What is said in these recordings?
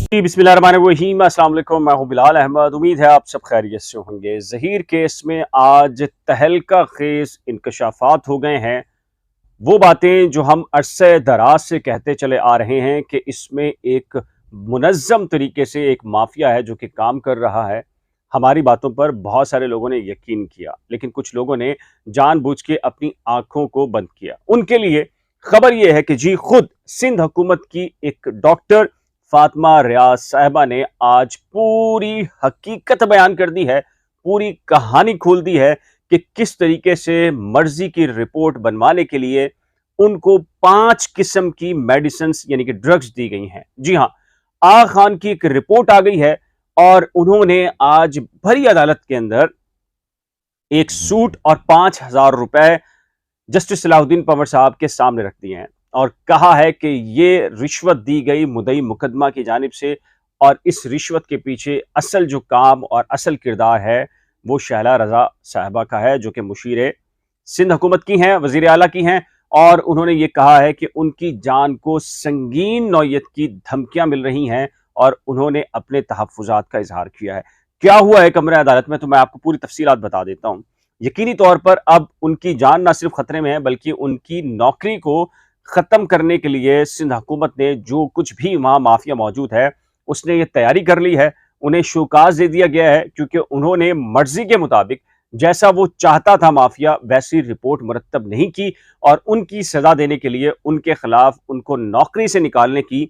जी बिस्मिल्लाहिर्रहमानिर्रहीम, अस्सलाम वालेकुम। मैं हूं बिलाल अहमद। उम्मीद है आप सब खैरियत से होंगे। ज़हीर केस में आज तहलका खेज इंकशाफात हो गए हैं। वो बातें जो हम अरसे दराज से कहते चले आ रहे हैं कि इसमें एक मुनज़्ज़म तरीके से एक माफिया है जो कि काम कर रहा है। हमारी बातों पर बहुत सारे लोगों ने यकीन किया, लेकिन कुछ लोगों ने जानबूझ के अपनी आंखों को बंद किया। उनके लिए खबर यह है कि जी खुद सिंध हुकूमत की एक डॉक्टर फातिमा रियाज साहिबा ने आज पूरी हकीकत बयान कर दी है, पूरी कहानी खोल दी है कि किस तरीके से मर्जी की रिपोर्ट बनवाने के लिए उनको 5 किस्म की मेडिसिन यानी कि ड्रग्स दी गई हैं। जी हां, आगा खान की एक रिपोर्ट आ गई है और उन्होंने आज भरी अदालत के अंदर एक सूट और 5,000 रुपए जस्टिस सलाहुद्दीन पंवर साहब के सामने रख दिए हैं और कहा है कि ये रिश्वत दी गई मुद्दई मुकदमा की जानिब से और इस रिश्वत के पीछे असल जो काम और असल किरदार है वो शहला रजा साहिबा का है, जो कि मुशीर सिंध हुकूमत की हैं, वजीर आला की हैं। और उन्होंने ये कहा है कि उनकी जान को संगीन नौयत की धमकियां मिल रही हैं और उन्होंने अपने तहफ़्फ़ुज़ात का इजहार किया है। क्या हुआ है कमरे अदालत में, तो मैं आपको पूरी तफसीलात बता देता हूं। यकीनी तौर पर अब उनकी जान ना सिर्फ खतरे में है बल्कि उनकी नौकरी को खत्म करने के लिए सिंध हुकूमत ने जो कुछ भी वहां माफिया मौजूद है उसने ये तैयारी कर ली है। उन्हें शोकाज दे दिया गया है क्योंकि उन्होंने मर्जी के मुताबिक जैसा वो चाहता था माफिया वैसी रिपोर्ट मुरतब नहीं की और उनकी सजा देने के लिए उनके खिलाफ उनको नौकरी से निकालने की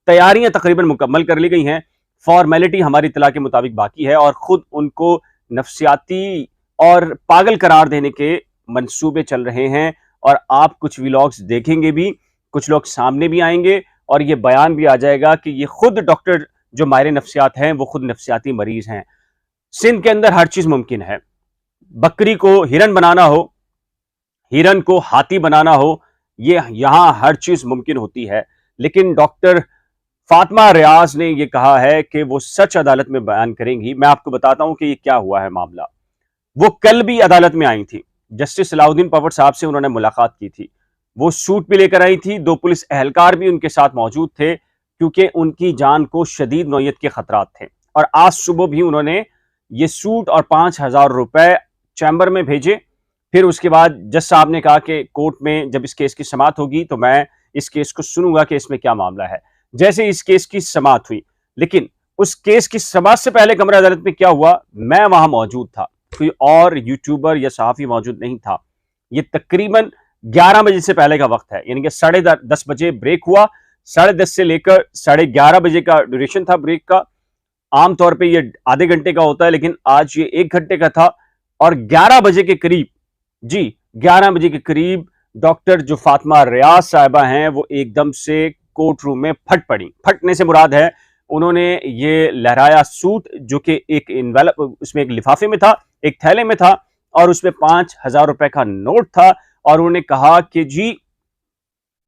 तैयारियां तकरीबन मुकम्मल कर ली गई हैं। फॉर्मेलिटी हमारी इत्तला के मुताबिक बाकी है और खुद उनको नफ्सियाती और पागल करार देने के मंसूबे चल रहे हैं। और आप कुछ व्लॉग्स देखेंगे भी, कुछ लोग सामने भी आएंगे और ये बयान भी आ जाएगा कि ये खुद डॉक्टर जो माहिर नफ्सियात हैं वो खुद नफ्सियाती मरीज हैं। सिंध के अंदर हर चीज मुमकिन है। बकरी को हिरन बनाना हो, हिरन को हाथी बनाना हो, ये यहां हर चीज मुमकिन होती है। लेकिन डॉक्टर फातिमा रियाज ने यह कहा है कि वो सच अदालत में बयान करेंगी। मैं आपको बताता हूं कि ये क्या हुआ है मामला। वो कल भी अदालत में आई थी, जस्टिस सलाहुद्दीन पंवर साहब से उन्होंने मुलाकात की थी। वो सूट भी लेकर आई थी, 2 पुलिस एहलकार भी उनके साथ मौजूद थे क्योंकि उनकी जान को शदीद नौयत के खतरात थे। और आज सुबह भी उन्होंने ये सूट और 5,000 रुपए चैम्बर में भेजे। फिर उसके बाद जज साहब ने कहा कि कोर्ट में जब इस केस की समाअत होगी तो मैं इस केस को सुनूंगा कि इसमें क्या मामला है। जैसे इस केस की समाअत हुई, लेकिन उस केस की समाअत से पहले कमरा अदालत में क्या हुआ, मैं वहां मौजूद था, कोई और यूट्यूबर या सहाफी मौजूद नहीं था। ये तकरीबन 11 बजे से पहले का वक्त है, यानी कि 10:30 बजे ब्रेक हुआ। 10:30 से लेकर 11:30 बजे का ड्यूरेशन था ब्रेक का। आमतौर पे ये आधे घंटे का होता है, लेकिन आज ये 1 घंटे का था। और 11 बजे के करीब, जी 11 बजे के करीब डॉक्टर जो फातिमा रियाज साहिबा हैं वो एकदम से कोर्ट रूम में फट पड़ी। फटने से मुराद है उन्होंने ये लहराया सूट जो कि एक इन्वेलप, उसमें एक लिफाफे में था, एक थैले में था और उसमें 5,000 रुपए का नोट था। और उन्होंने कहा कि जी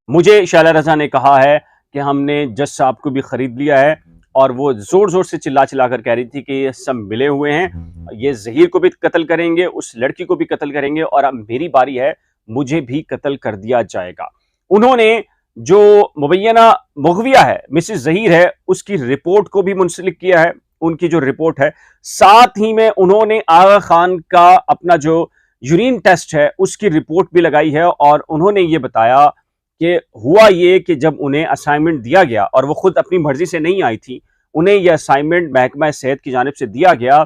मुझे शैला रजा ने कहा है कि हमने जज साहब को भी खरीद लिया है। और वो जोर जोर से चिल्ला चिल्ला कर कह रही थी कि ये सब मिले हुए हैं, ये ज़हीर को भी कत्ल करेंगे, उस लड़की को भी कत्ल करेंगे और अब मेरी बारी है, मुझे भी कत्ल कर दिया जाएगा। उन्होंने जो मुबैना मुगविया है, मिसेस ज़हीर है, उसकी रिपोर्ट को भी मुंसलिक किया है, उनकी जो रिपोर्ट है। साथ ही में उन्होंने आगा खान का अपना जो यूरिन टेस्ट है उसकी रिपोर्ट भी लगाई है और उन्होंने ये बताया कि हुआ ये कि जब उन्हें असाइनमेंट दिया गया और वो खुद अपनी मर्जी से नहीं आई थी, उन्हें यह असाइनमेंट महकमा सेहत की जानिब से दिया गया।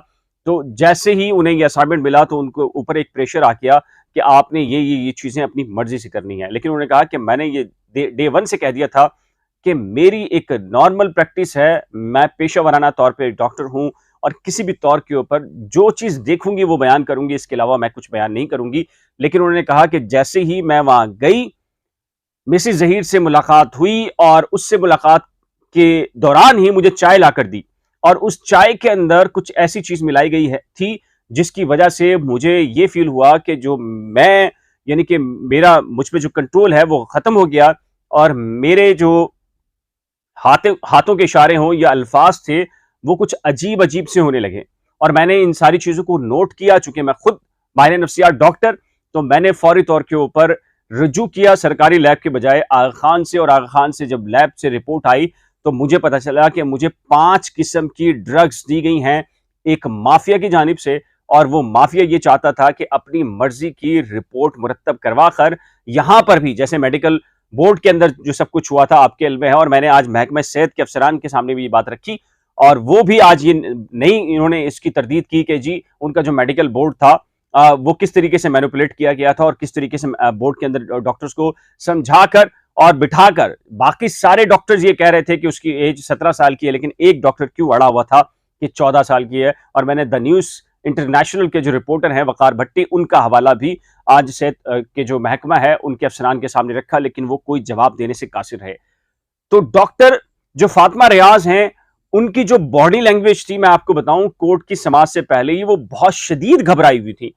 तो जैसे ही उन्हें यह असाइनमेंट मिला तो उनको ऊपर एक प्रेशर आ गया कि आपने ये चीजें अपनी मर्जी से करनी है। लेकिन उन्होंने कहा कि मैंने ये डे 1 से कह दिया था कि मेरी एक नॉर्मल प्रैक्टिस है, मैं पेशा वराना तौर पर डॉक्टर हूं और किसी भी तौर के ऊपर जो चीज देखूंगी वो बयान करूंगी, इसके अलावा मैं कुछ बयान नहीं करूंगी। लेकिन उन्होंने कहा कि जैसे ही मैं वहां गई, मिसेस ज़हीर से मुलाकात हुई और उससे मुलाकात के दौरान ही मुझे चाय लाकर दी और उस चाय के अंदर कुछ ऐसी चीज मिलाई गई है थी जिसकी वजह से मुझे ये फील हुआ कि जो मैं, यानी कि मेरा मुझ पे जो कंट्रोल है वो खत्म हो गया और मेरे जो हाथों के इशारे हों या अल्फाज थे वो कुछ अजीब अजीब से होने लगे। और मैंने इन सारी चीजों को नोट किया, चूंकि मैं खुद माहिर नफ्सियात डॉक्टर, तो मैंने फौरी तौर के ऊपर रुजू किया सरकारी लैब के बजाय आगा खान से। और आगा खान से जब लैब से रिपोर्ट आई तो मुझे पता चला कि मुझे 5 किस्म की ड्रग्स दी गई हैं एक माफिया की जानिब से, और वो माफिया ये चाहता था कि अपनी मर्जी की रिपोर्ट मुरतब करवा कर यहां पर भी, जैसे मेडिकल बोर्ड के अंदर जो सब कुछ हुआ था आपके इल्म में है, और मैंने आज महकमा सेहत के अफसरान के सामने भी ये बात रखी, और वो भी आज ये नहीं इन्होंने इसकी तरदीद की कि जी उनका जो मेडिकल बोर्ड था वो किस तरीके से मैनिपुलेट किया गया था, और किस तरीके से बोर्ड के अंदर डॉक्टर्स को समझाकर और बिठाकर, बाकी सारे डॉक्टर्स ये कह रहे थे कि उसकी एज 17 साल की है, लेकिन एक डॉक्टर क्यों अड़ा हुआ था कि 14 साल की है। और मैंने द न्यूज इंटरनेशनल के जो रिपोर्टर हैं वकार भट्टी, उनका हवाला भी आज सेहत के जो महकमा है उनके अफसरान के सामने रखा, लेकिन वो कोई जवाब देने से कासिर रहे। तो डॉक्टर जो फातिमा रियाज हैं, उनकी जो बॉडी लैंग्वेज थी, मैं आपको बताऊं, कोर्ट की समाअत से पहले ही वो बहुत शदीद घबराई हुई थी।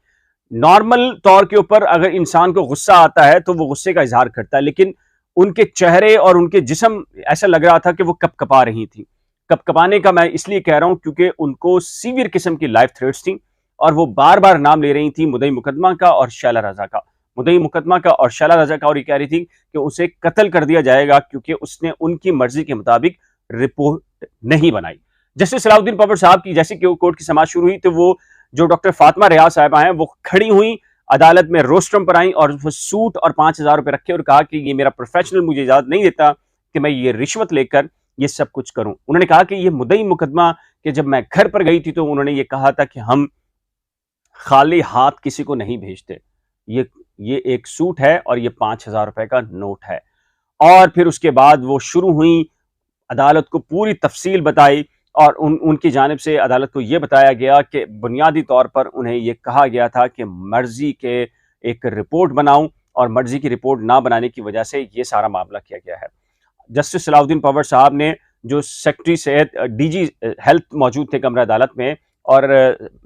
नॉर्मल तौर के ऊपर अगर इंसान को गुस्सा आता है तो वो गुस्से का इजहार करता है, लेकिन उनके चेहरे और उनके जिस्म ऐसा लग रहा था कि वो कपकपा रही थी। कपकपाने का मैं इसलिए कह रहा हूं क्योंकि उनको सीवियर किस्म की लाइफ थ्रेट्स थी, और वो बार बार नाम ले रही थी मुद्दई मुकदमा का और शैला रजा का, मुद्दई मुकदमा का और शैला रजा का, और ये कह रही थी कि उसे कत्ल कर दिया जाएगा क्योंकि उसने उनकी मर्जी के मुताबिक रिपोर्ट नहीं बनाई। जस्टिस सलाउद्दीन पवर साहब की जैसे कि कोर्ट की समाअत शुरू हुई तो वो जो डॉक्टर फातिमा रियाज साहिबा हैं वो खड़ी हुई, अदालत में रोस्ट्रम पर आई और वो सूट और 5,000 रुपए रखे और कहा कि ये मेरा प्रोफेशनल मुझे इजाजत नहीं देता कि मैं ये रिश्वत लेकर ये सब कुछ करूं। उन्होंने कहा कि ये मुद्दई मुकदमा कि जब मैं घर पर गई थी तो उन्होंने ये कहा था कि हम खाली हाथ किसी को नहीं भेजते, ये एक सूट है और ये 5,000 रुपए का नोट है। और फिर उसके बाद वो शुरू हुई, अदालत को पूरी तफसील बताई, और उनकी जानिब से अदालत को यह बताया गया कि बुनियादी तौर पर उन्हें यह कहा गया था कि मर्जी के एक रिपोर्ट बनाऊं, और मर्जी की रिपोर्ट ना बनाने की वजह से यह सारा मामला किया गया है। जस्टिस सलाउद्दीन पवर साहब ने, जो सेक्रेटरी सेहत डीजी हेल्थ मौजूद थे कमरा अदालत में, और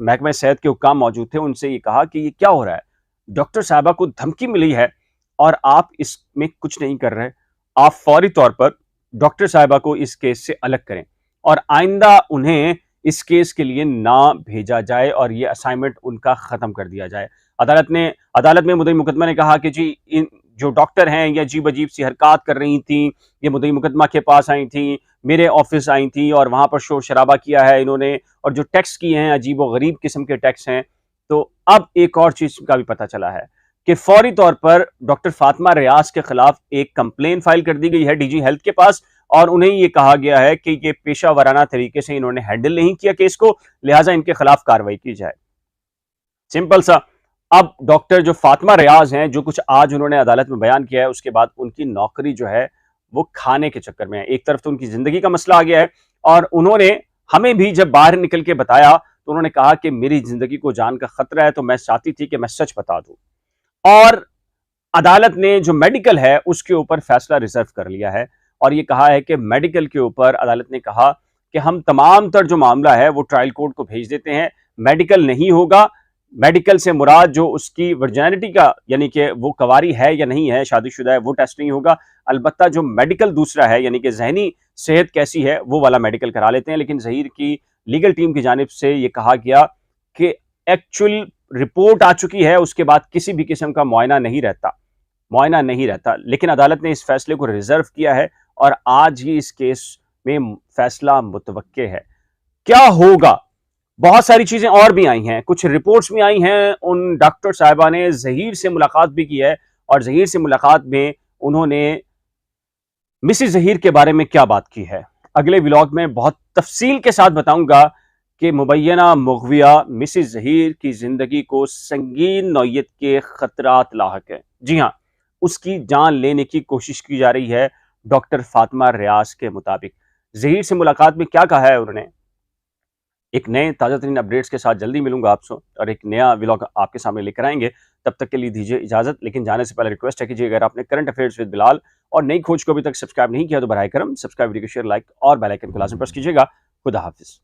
महकमा सेहत के हुक्काम मौजूद थे, उनसे ये कहा कि ये क्या हो रहा है, डॉक्टर साहबा को धमकी मिली है और आप इसमें कुछ नहीं कर रहे, आप फौरी तौर पर डॉक्टर साहबा को इस केस से अलग करें और आइंदा उन्हें इस केस के लिए ना भेजा जाए और ये असाइनमेंट उनका खत्म कर दिया जाए। अदालत में मुद्दई मुकदमा ने कहा कि जी इन जो डॉक्टर हैं ये अजीब अजीब सी हरकत कर रही थी, ये मुद्दई मुकदमा के पास आई थी, मेरे ऑफिस आई थी और वहां पर शोर शराबा किया है इन्होंने, और जो टैक्स किए हैं अजीब व गरीब किस्म के टैक्स हैं। तो अब एक और चीज का भी पता चला है कि फौरी तौर पर डॉक्टर फातिमा रियाज के खिलाफ एक कंप्लेन फाइल कर दी गई है डीजी हेल्थ के पास, और उन्हें यह कहा गया है कि ये पेशा वाराना तरीके से इन्होंने हैंडल नहीं किया केस को, लिहाजा इनके खिलाफ कार्रवाई की जाए। सिंपल सा। अब डॉक्टर जो फातिमा रियाज हैं, जो कुछ आज उन्होंने अदालत में बयान किया है, उसके बाद उनकी नौकरी जो है वो खाने के चक्कर में है। एक तरफ तो उनकी जिंदगी का मसला आ गया है, और उन्होंने हमें भी जब बाहर निकल के बताया तो उन्होंने कहा कि मेरी जिंदगी को जान का खतरा है, तो मैं चाहती थी कि मैं सच बता दूं। और अदालत ने जो मेडिकल है उसके ऊपर फैसला रिजर्व कर लिया है, और ये कहा है कि मेडिकल के ऊपर अदालत ने कहा कि हम तमाम तर जो मामला है वो ट्रायल कोर्ट को भेज देते हैं, मेडिकल नहीं होगा। मेडिकल से मुराद जो उसकी वर्जिनिटी का, यानी कि वो कवारी है या नहीं है, शादीशुदा है, वो टेस्ट नहीं होगा। अलबत्ता जो मेडिकल दूसरा है, यानी कि जहनी सेहत कैसी है, वो वाला मेडिकल करा लेते हैं। लेकिन जहीर की लीगल टीम की जानिब से ये कहा गया कि एक्चुअल रिपोर्ट आ चुकी है, उसके बाद किसी भी किस्म का मुआयना नहीं रहता। लेकिन अदालत ने इस फैसले को रिजर्व किया है और आज ही इस केस में फैसला मुतवक्के है। क्या होगा? बहुत सारी चीजें और भी आई हैं, कुछ रिपोर्ट्स भी आई हैं। उन डॉक्टर साहिबा ने जहीर से मुलाकात भी की है, और जहीर से मुलाकात में उन्होंने मिसिज जहीर के बारे में क्या बात की है, अगले व्लॉग में बहुत तफसील के साथ बताऊंगा कि मुबैना मुग़विया मिसिज जहीर की जिंदगी को संगीन नौयत के खतरात लाहक है। जी हाँ, उसकी जान लेने की कोशिश की जा रही है डॉक्टर फातिमा रियाज के मुताबिक। जहीर से मुलाकात में क्या कहा है उन्होंने, एक नए ताज़ा तरीन अपडेट्स के साथ जल्दी मिलूंगा आपसे और एक नया व्लॉग आपके सामने लेकर आएंगे। तब तक के लिए दीजिए इजाजत, लेकिन जाने से पहले रिक्वेस्ट है कि अगर आपने करंट अफेयर्स विद बिलाल और नई खोज को अभी तक सब्सक्राइब नहीं किया तो बराए करम सब्सक्राइब, वीडियो को शेयर, लाइक और बेल आइकन को लाजमी प्रेस कीजिएगा। खुदा हाफिज।